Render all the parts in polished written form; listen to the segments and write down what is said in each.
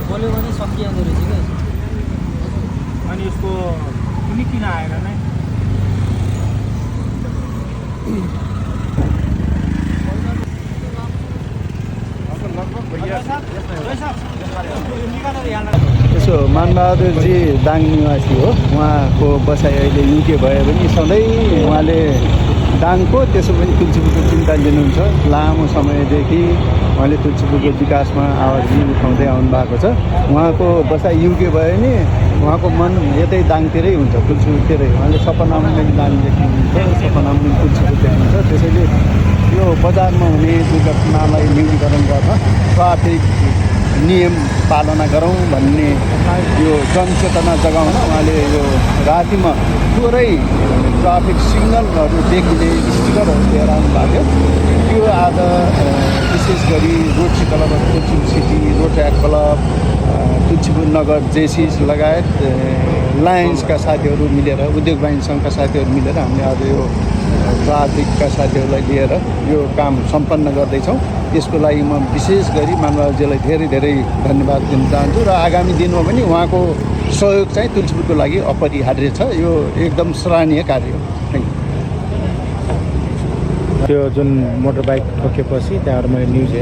बोल्यो भने सकिहाल्दो रहेछ क्या अनि यसको कुनै किन आएन नै यसो मानबहादुरजी दाङ निवासी हो। उहाँको बसाइ अहिले युके भए पनि सधैँ उहाँले दाङको त्यसो पनि तुलसीपुरको चिन्ता लिनुहुन्छ। लामो समयदेखि उहाँले तुलसीपुरको विकासमा आवाज उठाउँदै आउनु भएको छ। उहाँको बसाइ युके भए नि उहाँको मन यतै दाङतिरै हुन्छ, तुलसीपुरतिरै। उहाँले सपनामा पनि दाङ देख्नुहुन्छ, सपनामा पनि तुलसीपुर देख्नुहुन्छ। त्यसैले यो बजारमा हुने दुर्घटनालाई न्यूनीकरण गर्न ट्राफिक नियम पालना गरौँ भन्ने यो जनचेतना जगाउन उहाँले यो रातिमा पुरै ट्राफिक सिग्नलहरू देखिने स्टिकरहरू लिएर आउनु भएको थियो। त्यो आज विशेष गरी rotary club of Tulsipur city, rotary club, Tulsipur नगर जेसिस लगायत लायन्सका साथीहरू मिलेर, उद्योग वाणिज्य सङ्घका साथीहरू मिलेर हामीले आज यो ट्राफिकका साथीहरूलाई लिएर यो काम सम्पन्न गर्दैछौँ। यसको लागि म विशेष गरी मानवजीलाई धेरै धेरै धन्यवाद दिन चाहन्छु र आगामी दिनमा पनि उहाँको सहयोग चाहिँ तुलसीपुरको लागि अपरिहार्य छ। यो एकदम सराहनीय कार्य हो। त्यो जुन मोटर बाइक ठोकेपछि त्यहाँबाट मैले न्युज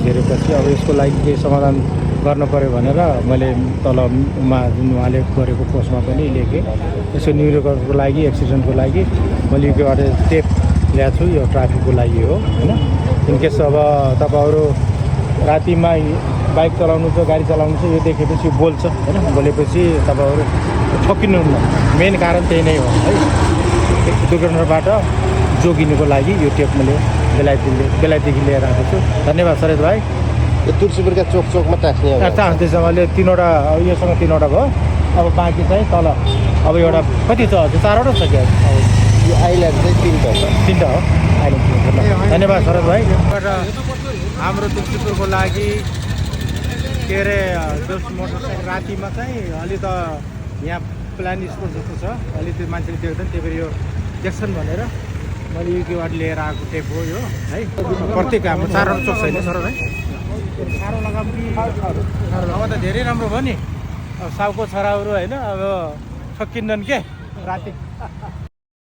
हेरेपछि अब यसको लागि केही समाधान गर्नु पऱ्यो भनेर मैले तलमा जुन उहाँले गरेको पोस्टमा पनि लेखेँ। यसको न्युरोको लागि, एक्सिडेन्टको लागि मैले योबाट टेप ल्याएको छु। यो ट्राफिकको लागि हो होइन। इनकेस अब तपाईँहरू रातिमा बाइक चलाउनु छ, गाडी चलाउनु छ, यो देखेपछि बोल्छ होइन। बोलेपछि तपाईँहरू ठोकिनुहुन्न। मेन कारण त्यही नै हो है। दुर्घटनाबाट जोगिनुको लागि यो टेप मैले बेलायतदेखि लिएर आएको छु। धन्यवाद सरेश भाइ। यो तुलसीपुरका चोक चोकमा टाँस्दैछ। मैले 3वटा योसँग 3वटा भयो। अब बाँकी चाहिँ तल अब एउटा कति छ? 4वटा छ क्या? यो आइल्यान्ड चाहिँ 3टा हो आइल्यान्ड। धन्यवाद सरोज भाइ। हाम्रो तुलसीपुरको लागि के अरे जस मोटरसाइकल रातिमा चाहिँ अलि त यहाँ प्लान स्पोर्ट जस्तो छ, अलि त्यो मान्छेले देख्दैन, त्यही भएर यो देख्छन् भनेर मैले युकेबाट लिएर आएको टेप हो यो है। प्रत्येक हाम्रो 4वटा चोक छैन सर है। साह्रो लगाउँ कि अब त धेरै राम्रो भयो नि। अब साउको छोराहरू होइन अब ठक्किँदैन के राति।